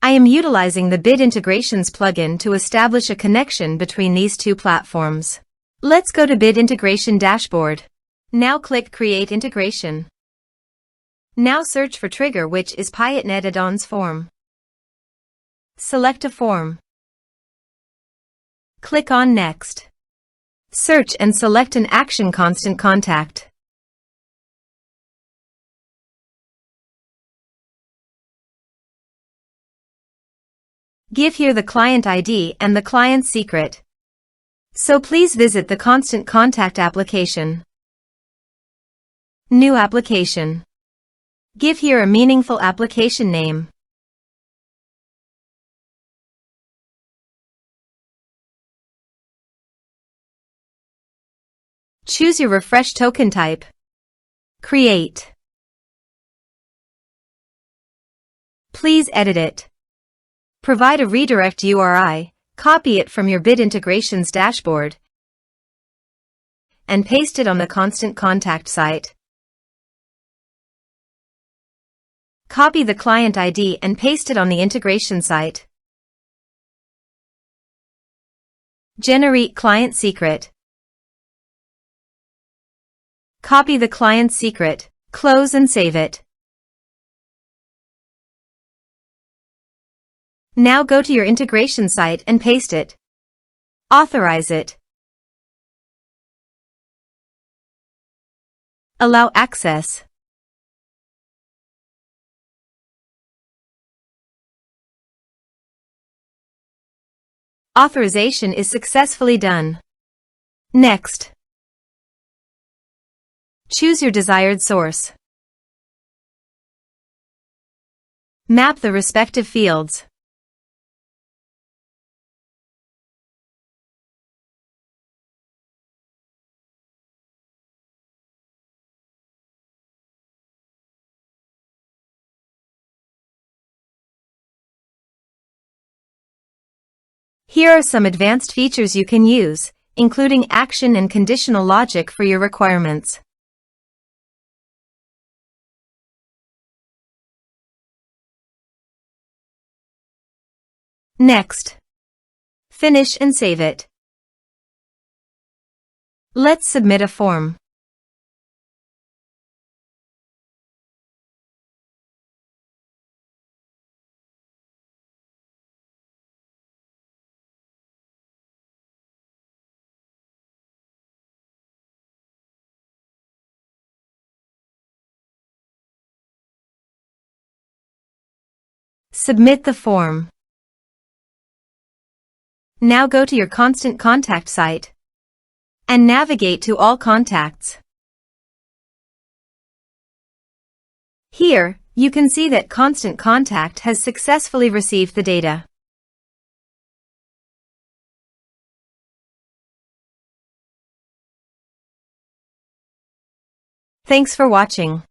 I am utilizing the Bid Integrations plugin to establish a connection between these two platforms. Let's go to Bid Integration Dashboard. Now click Create Integration. Now search for trigger, which is Piotnet add-ons form. Select a form. Click on Next. Search and select an action constant contact. Give here the client ID and the client secret. So please visit the constant contact application. New application. Give here a meaningful application name. Choose your refresh token type. Create. Please edit it. Provide a redirect URI, copy it from your Bid Integrations dashboard, and paste it on the constant contact site. Copy the client ID and paste it on the integration site. Generate client secret. Copy the client secret, close and save it. Now go to your integration site and paste it. Authorize it. Allow access. Authorization is successfully done. Next. Choose your desired source. Map the respective fields. Here are some advanced features you can use, including action and conditional logic for your requirements. Next. Finish and save it. Let's submit a form. Submit the form. Now go to your constant contact site and navigate to all contacts. Here, you can see that constant contact has successfully received the data. Thanks for watching.